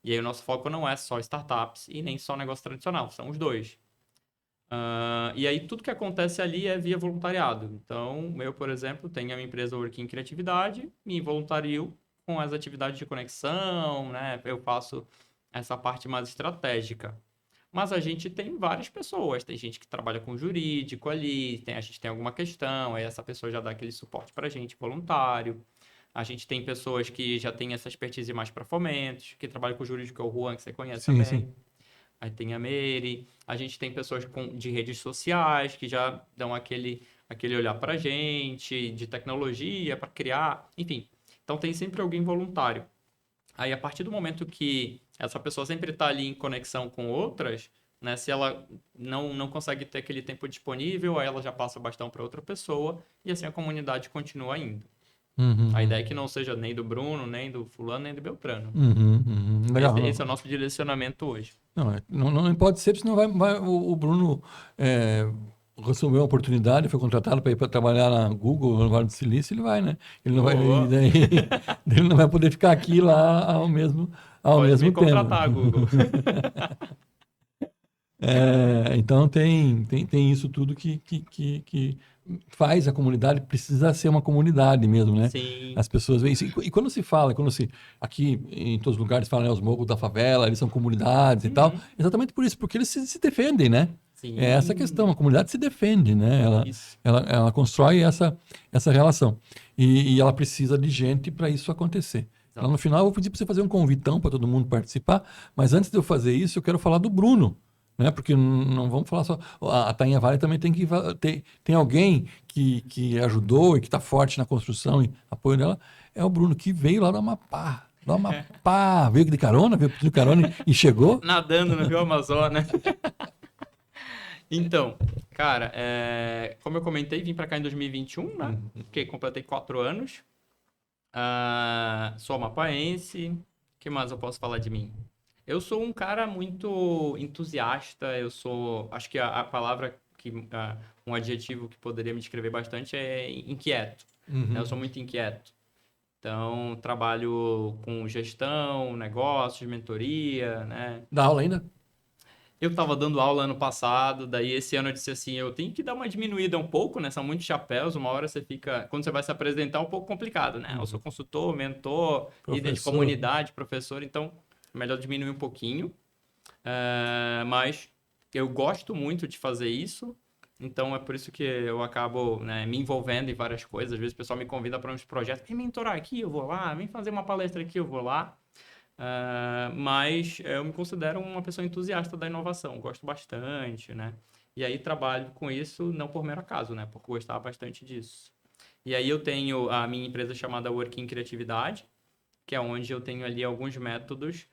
Speaker 2: E aí o nosso foco não é só startups e nem só negócio tradicional, são os dois. E aí tudo que acontece ali é via voluntariado. Então, eu, por exemplo, tenho a minha empresa Working Criatividade, me voluntario com as atividades de conexão, né? Eu faço essa parte mais estratégica. Mas a gente tem várias pessoas. Tem gente que trabalha com jurídico ali, a gente tem alguma questão, aí essa pessoa já dá aquele suporte para a gente, voluntário. A gente tem pessoas que já têm essa expertise mais para fomentos, que trabalham com jurídico, é o Juan, que você conhece
Speaker 1: Sim, sim.
Speaker 2: também. Aí tem a Mary. A gente tem pessoas de redes sociais que já dão aquele olhar para a gente, de tecnologia, para criar, enfim. Então tem sempre alguém voluntário. Aí, a partir do momento que essa pessoa sempre está ali em conexão com outras, né? Se ela não consegue ter aquele tempo disponível, aí ela já passa o bastão para outra pessoa e assim a comunidade continua indo. A
Speaker 1: Uhum.
Speaker 2: ideia é que não seja nem do Bruno, nem do fulano, nem do Beltrano.
Speaker 1: Uhum. Uhum.
Speaker 2: Esse
Speaker 1: Legal.
Speaker 2: é o nosso direcionamento hoje.
Speaker 1: Não, não pode ser, senão o Bruno é, recebeu uma oportunidade, foi contratado para ir para trabalhar na Google, no Vale do Silício, ele vai, né? Ele não vai,
Speaker 2: Boa.
Speaker 1: ele não vai poder ficar aqui e lá ao
Speaker 2: Pode me
Speaker 1: mesmo tempo.
Speaker 2: contratar, Google.
Speaker 1: Então tem isso tudo que faz a comunidade, precisa ser uma comunidade mesmo, né?
Speaker 2: Sim.
Speaker 1: As pessoas veem isso. E quando se fala, aqui em todos os lugares falam, né, os morros da favela, eles são comunidades e tal, exatamente por isso, porque eles se defendem, né?
Speaker 2: Sim.
Speaker 1: É essa a questão, a comunidade se defende, né?
Speaker 2: Isso.
Speaker 1: Ela constrói essa relação. E ela precisa de gente para isso acontecer. Lá no final, eu vou pedir para você fazer um convitão para todo mundo participar, mas antes de eu fazer isso, eu quero falar do Bruno, né? Porque não vamos falar só. A Tainha Vale também tem alguém que ajudou e que está forte na construção e apoio dela, é o Bruno, que veio lá do Amapá. Do Amapá, veio de carona, veio de carona e chegou.
Speaker 2: Nadando no Rio Amazonas. Então, cara, como eu comentei, vim pra cá em 2021, né? Porque completei 4 anos. Sou amapaense. O que mais eu posso falar de mim? Eu sou um cara muito entusiasta. Acho que a palavra, um adjetivo que poderia me descrever bastante é inquieto.
Speaker 1: Uhum.
Speaker 2: Eu sou muito inquieto. Então, trabalho com gestão, negócios, mentoria, né?
Speaker 1: Dá aula ainda?
Speaker 2: Eu estava dando aula ano passado, daí esse ano eu disse assim, eu tenho que dar uma diminuída um pouco, né? São muitos chapéus, uma hora você fica... Quando você vai se apresentar, é um pouco complicado, né? Eu sou consultor, mentor, líder de
Speaker 1: Professor.
Speaker 2: comunidade, professor, então é melhor diminuir um pouquinho. Mas eu gosto muito de fazer isso, então é por isso que eu acabo, né, me envolvendo em várias coisas. Às vezes o pessoal me convida para uns projetos, vem mentorar aqui, eu vou lá, vem fazer uma palestra aqui, eu vou lá. Mas eu me considero uma pessoa entusiasta da inovação, gosto bastante, né? E aí trabalho com isso não por mero acaso, né? Por gostar bastante disso. E aí eu tenho a minha empresa chamada Working Criatividade, que é onde eu tenho ali alguns métodos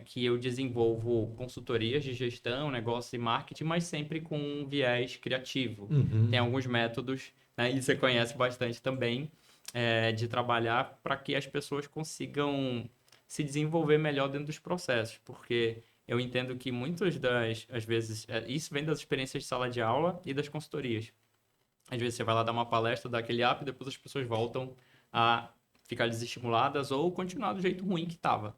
Speaker 2: que eu desenvolvo consultorias de gestão, negócio e marketing, mas sempre com um viés criativo.
Speaker 1: Uhum.
Speaker 2: Tem alguns métodos, né? E você conhece bastante também, de trabalhar para que as pessoas consigam se desenvolver melhor dentro dos processos, porque eu entendo que às vezes, isso vem das experiências de sala de aula e das consultorias. Às vezes você vai lá dar uma palestra, dá aquele up, e depois as pessoas voltam a ficar desestimuladas ou continuar do jeito ruim que estava.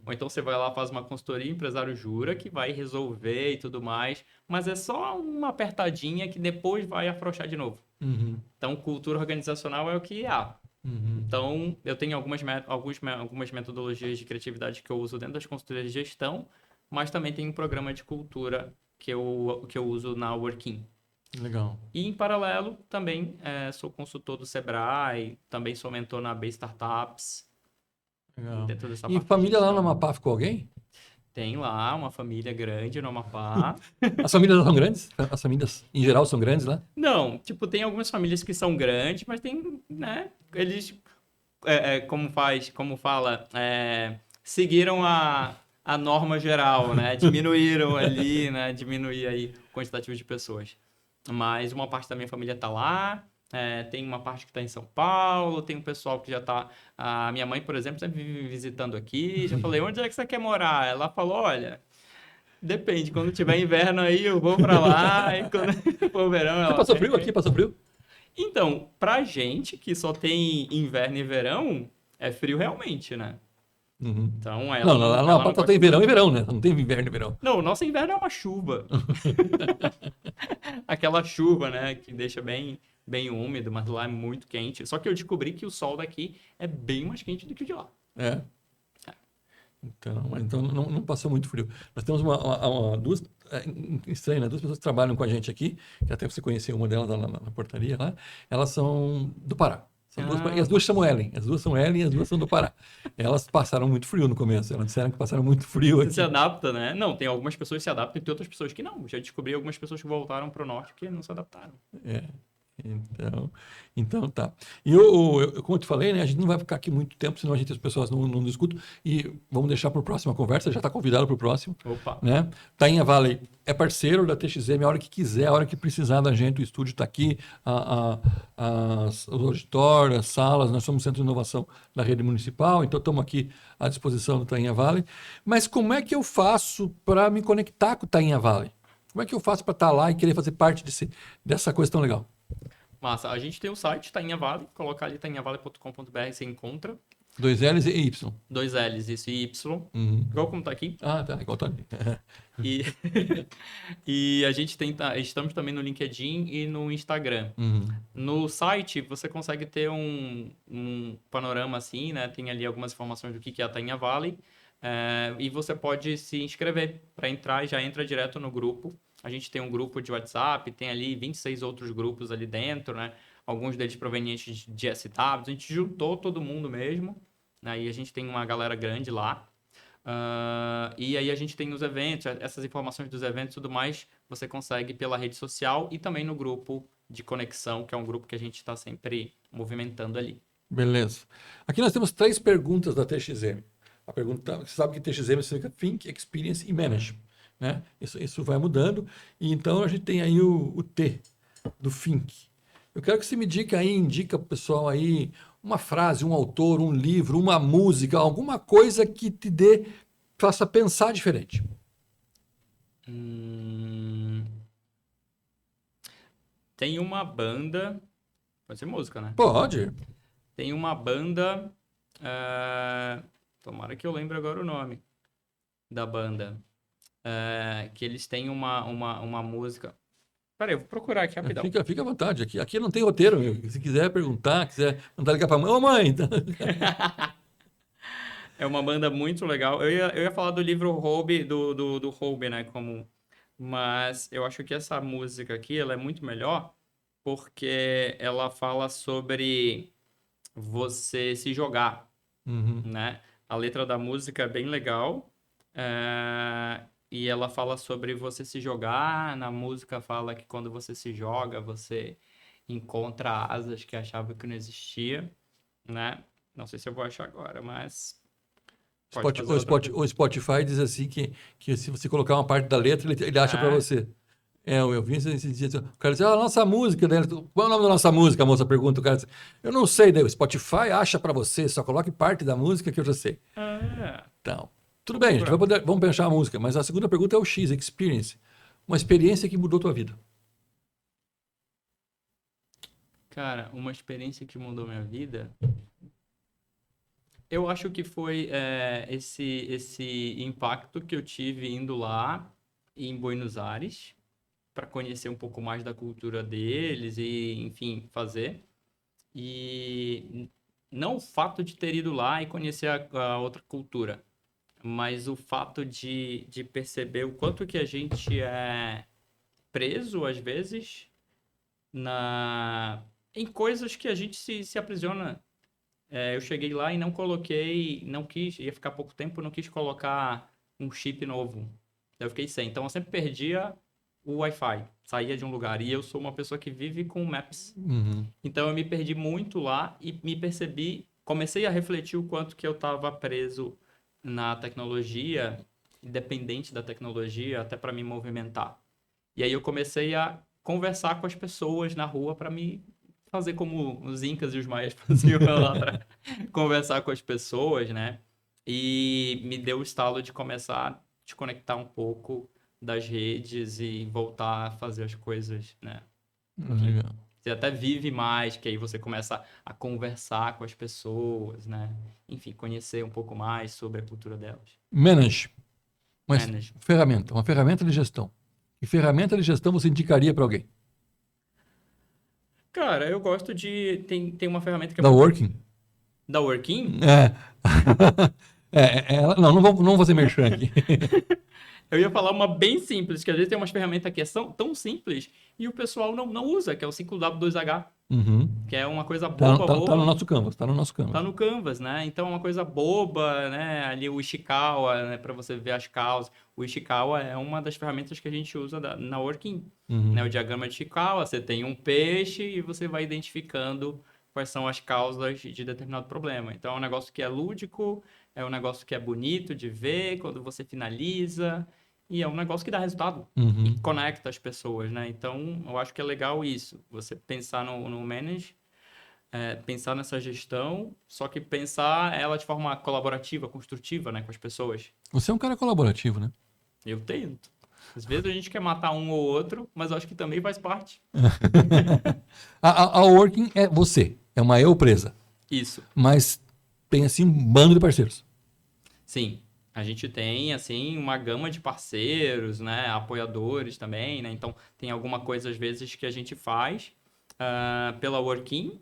Speaker 2: Ou então você vai lá, faz uma consultoria, o empresário jura que vai resolver e tudo mais, mas é só uma apertadinha que depois vai afrouxar de novo.
Speaker 1: Uhum.
Speaker 2: Então, cultura organizacional é o que há.
Speaker 1: Uhum.
Speaker 2: Então, eu tenho algumas metodologias de criatividade que eu uso dentro das consultorias de gestão, mas também tem um programa de cultura que eu uso na Working.
Speaker 1: Legal.
Speaker 2: E, em paralelo, também sou consultor do Sebrae, também sou mentor na B Startups.
Speaker 1: Legal.
Speaker 2: Dentro dessa
Speaker 1: E
Speaker 2: parte de
Speaker 1: família lá no
Speaker 2: gestão.
Speaker 1: Amapá ficou alguém?
Speaker 2: Tem lá uma família grande no Amapá.
Speaker 1: As famílias são grandes? As famílias, em geral, são grandes lá?
Speaker 2: Não, tipo, tem algumas famílias que são grandes, mas tem, né, eles, como fala, seguiram a norma geral, né, diminuíram ali, né, diminuir aí o quantitativo de pessoas. Mas uma parte da minha família tá lá, tem uma parte que tá em São Paulo, tem um pessoal que já tá... A minha mãe, por exemplo, sempre vive me visitando aqui, já falei, onde é que você quer morar? Ela falou, olha... Depende, quando tiver inverno aí eu vou pra lá, e quando for verão
Speaker 1: Você
Speaker 2: ela
Speaker 1: passou
Speaker 2: vem.
Speaker 1: frio aqui? Passou frio?
Speaker 2: Então, pra gente que só tem inverno e verão, é frio realmente, né?
Speaker 1: Uhum.
Speaker 2: Então ela
Speaker 1: Não, lá no
Speaker 2: ela
Speaker 1: Amapá só tem verão e verão, né? Não tem inverno e verão.
Speaker 2: Não, o nosso inverno é uma chuva. Aquela chuva, né, que deixa bem úmido, mas lá é muito quente. Só que eu descobri que o sol daqui é bem mais quente do que o de lá.
Speaker 1: É. Então não passou muito frio. Nós temos duas, estranho, né? Duas pessoas que trabalham com a gente aqui, que até você conheceu uma delas lá na portaria lá, elas são do Pará. E as duas chamam Ellen. As duas são Ellen e as duas são do Pará. Elas passaram muito frio no começo. Elas disseram que passaram muito frio
Speaker 2: Você
Speaker 1: aqui.
Speaker 2: se adapta, né? Não, tem algumas pessoas que se adaptam e tem outras pessoas que não. Já descobri algumas pessoas que voltaram pro norte que não se adaptaram.
Speaker 1: É. Então tá. E como eu te falei, né, a gente não vai ficar aqui muito tempo, senão as pessoas não discutem. E vamos deixar para a próxima conversa, já está convidado para o próximo.
Speaker 2: Opa!
Speaker 1: Né? Tainha Valley é parceiro da TXM, a hora que quiser, a hora que precisar da gente, o estúdio está aqui, o auditório, as salas, nós somos Centro de Inovação da Rede Municipal, então estamos aqui à disposição do Tainha Valley. Mas como é que eu faço para me conectar com o Tainha Valley? Como é que eu faço para estar lá e querer fazer parte dessa coisa tão legal?
Speaker 2: Massa. A gente tem o site, Tainha Vale. Colocar ali tainhavale.com.br, você encontra.
Speaker 1: 2 L's e Y.
Speaker 2: 2 L's, isso, e Y.
Speaker 1: Uhum.
Speaker 2: Igual como tá aqui.
Speaker 1: Ah, tá. Igual tá ali.
Speaker 2: E, e a gente estamos também no LinkedIn e no Instagram.
Speaker 1: Uhum.
Speaker 2: No site, você consegue ter um panorama assim, né? Tem ali algumas informações do que é a Tainha Valley. E você pode se inscrever para entrar e já entra direto no grupo. A gente tem um grupo de WhatsApp, tem ali 26 outros grupos ali dentro, né? Alguns deles provenientes de SWs. A gente juntou todo mundo mesmo, né? E a gente tem uma galera grande lá. E aí a gente tem os eventos, essas informações dos eventos e tudo mais, você consegue pela rede social e também no grupo de conexão, que é um grupo que a gente está sempre movimentando ali.
Speaker 1: Beleza. Aqui nós temos 3 perguntas da TXM. A pergunta, você sabe que TXM significa Think, Experience e Manage, né? Isso vai mudando. E então a gente tem aí o T do Think. Eu quero que você me indica pro pessoal aí uma frase, um autor, um livro, uma música, alguma coisa que faça pensar diferente.
Speaker 2: Tem uma banda, pode ser música, né?
Speaker 1: Pode.
Speaker 2: Tem uma banda, tomara que eu lembre agora o nome da banda, que eles têm uma música. Peraí, eu vou procurar aqui rapidão.
Speaker 1: Fica à vontade. Aqui não tem roteiro. Se quiser perguntar, quiser mandar ligar pra mãe. Ô, mãe!
Speaker 2: É uma banda muito legal. Eu ia falar do livro Hobe, do Hobe, né? Mas eu acho que essa música aqui, ela é muito melhor porque ela fala sobre você se jogar,
Speaker 1: Uhum.
Speaker 2: né? A letra da música é bem legal. E ela fala sobre você se jogar. Na música fala que quando você se joga, você encontra asas que achava que não existia, né? Não sei se eu vou achar agora, mas pode fazer outra pergunta.
Speaker 1: O Spotify diz assim que se você colocar uma parte da letra, ele acha pra você. Eu vi esse dia. O cara diz, a nossa música, né? Qual é o nome da nossa música? A moça pergunta. O cara diz, eu não sei, daí o Spotify acha pra você, só coloque parte da música que eu já sei. Então, tudo bem, a gente vamos pensar a música, mas a segunda pergunta é o X, Experience. Uma experiência que mudou tua vida.
Speaker 2: Cara, uma experiência que mudou minha vida. Eu acho que foi esse impacto que eu tive indo lá em Buenos Aires para conhecer um pouco mais da cultura deles e, enfim, fazer. E não o fato de ter ido lá e conhecer a outra cultura, mas o fato de perceber o quanto que a gente é preso, às vezes, em coisas que a gente se aprisiona. Eu cheguei lá e não quis, ia ficar pouco tempo, não quis colocar um chip novo. Eu fiquei sem. Então eu sempre perdia o Wi-Fi, saía de um lugar. E eu sou uma pessoa que vive com Maps.
Speaker 1: Uhum.
Speaker 2: Então eu me perdi muito lá e me percebi, comecei a refletir o quanto que eu estava preso na tecnologia, dependente da tecnologia, até para me movimentar. E aí eu comecei a conversar com as pessoas na rua para me fazer como os incas e os maias faziam lá para conversar com as pessoas, né? E me deu o estalo de começar a desconectar um pouco das redes e voltar a fazer as coisas, né?
Speaker 1: Legal.
Speaker 2: Você até vive mais, que aí você começa a conversar com as pessoas, né? Enfim, conhecer um pouco mais sobre a cultura delas.
Speaker 1: Manage.
Speaker 2: Manage.
Speaker 1: Uma ferramenta de gestão. Que ferramenta de gestão você indicaria para alguém?
Speaker 2: Cara, eu gosto de... Tem uma ferramenta que é
Speaker 1: Da
Speaker 2: muito...
Speaker 1: Working?
Speaker 2: Da Working?
Speaker 1: É. Não vou fazer merchan aqui.
Speaker 2: Eu ia falar uma bem simples, que às vezes tem umas ferramentas que são tão simples e o pessoal não usa, que é o 5W2H,
Speaker 1: Uhum.
Speaker 2: que é uma coisa
Speaker 1: Tá,
Speaker 2: boba,
Speaker 1: tá
Speaker 2: boba.
Speaker 1: no nosso Canvas, tá no nosso Canvas.
Speaker 2: Tá no Canvas, né? Então é uma coisa boba, né? Ali o Ishikawa, né? Para você ver as causas. O Ishikawa é uma das ferramentas que a gente usa na Working, né? O diagrama de Ishikawa, você tem um peixe e você vai identificando quais são as causas de determinado problema. Então é um negócio que é lúdico, é um negócio que é bonito de ver quando você finaliza e é um negócio que dá resultado e que conecta as pessoas, né? Então eu acho que é legal isso, você pensar no Manage, pensar nessa gestão, só que pensar ela de forma colaborativa, construtiva, né, com as pessoas.
Speaker 1: Você é um cara colaborativo, né?
Speaker 2: Eu tento. Às vezes a gente quer matar um ou outro, mas eu acho que também faz parte.
Speaker 1: A Working é você, é uma eu presa,
Speaker 2: Isso.
Speaker 1: mas tem assim um bando de parceiros.
Speaker 2: Sim, a gente tem, assim, uma gama de parceiros, né? Apoiadores também, né? Então, tem alguma coisa, às vezes, que a gente faz pela Workin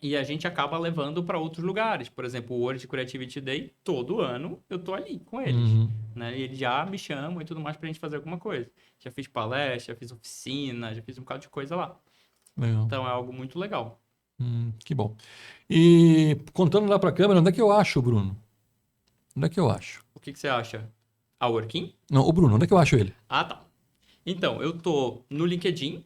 Speaker 2: e a gente acaba levando para outros lugares. Por exemplo, o World Creativity Day, todo ano eu tô ali com eles, né? E eles já me chamam e tudo mais pra gente fazer alguma coisa. Já fiz palestra, já fiz oficina, já fiz um bocado de coisa lá.
Speaker 1: Legal.
Speaker 2: Então, é algo muito legal.
Speaker 1: Que bom. E contando lá para a câmera, onde é que eu acho o Bruno? Onde é que eu acho?
Speaker 2: O que você acha? A Workin?
Speaker 1: Não, o Bruno, onde é que eu acho ele?
Speaker 2: Ah, tá. Então, eu tô no LinkedIn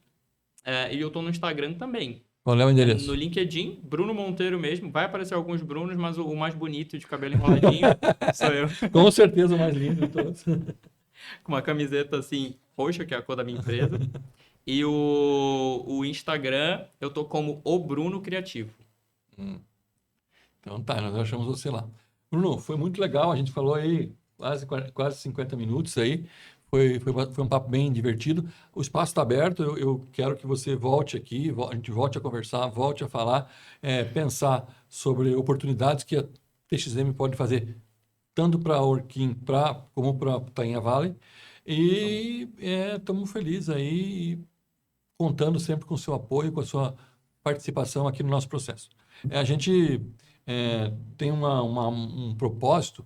Speaker 2: e eu tô no Instagram também.
Speaker 1: Qual é o
Speaker 2: No
Speaker 1: endereço?
Speaker 2: LinkedIn, Bruno Monteiro mesmo. Vai aparecer alguns Brunos, mas o mais bonito de cabelo enroladinho sou eu.
Speaker 1: Com certeza o mais lindo de todos.
Speaker 2: Com uma camiseta assim, roxa, que é a cor da minha empresa. E o Instagram, eu tô como o Bruno Criativo.
Speaker 1: Então tá, nós achamos você lá. Bruno, foi muito legal, a gente falou aí quase 50 minutos aí, foi um papo bem divertido. O espaço está aberto, eu quero que você volte aqui, a gente volte a conversar, volte a falar, pensar sobre oportunidades que a TXM pode fazer, tanto para a Orkin como para a Tainha Valley. E estamos felizes aí, contando sempre com o seu apoio, com a sua participação aqui no nosso processo. A gente tem um propósito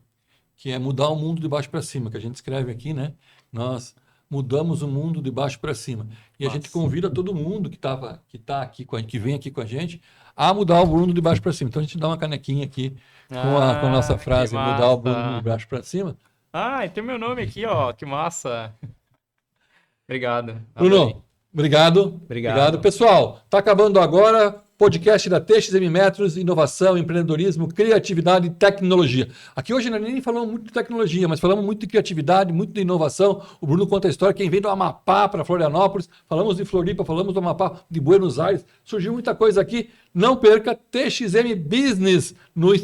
Speaker 1: que é mudar o mundo de baixo para cima, que a gente escreve aqui, né? Nós mudamos o mundo de baixo para cima. E a gente convida todo mundo que tá aqui que vem aqui com a gente a mudar o mundo de baixo para cima. Então a gente dá uma canequinha aqui com a nossa frase, mudar o mundo de baixo para cima.
Speaker 2: Ah, e tem meu nome aqui, ó. Que massa. Obrigado.
Speaker 1: Bruno, obrigado. Pessoal, está acabando agora podcast da TXM Metros, inovação, empreendedorismo, criatividade e tecnologia. Aqui hoje nós nem falamos muito de tecnologia, mas falamos muito de criatividade, muito de inovação. O Bruno conta a história, quem vem do Amapá para Florianópolis, falamos de Floripa, falamos do Amapá, de Buenos Aires, surgiu muita coisa aqui. Não perca TXM Business no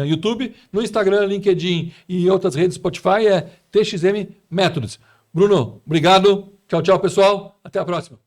Speaker 1: YouTube, no Instagram, LinkedIn e outras redes Spotify, é TXM Métodos. Bruno, obrigado. Tchau, tchau, pessoal. Até a próxima.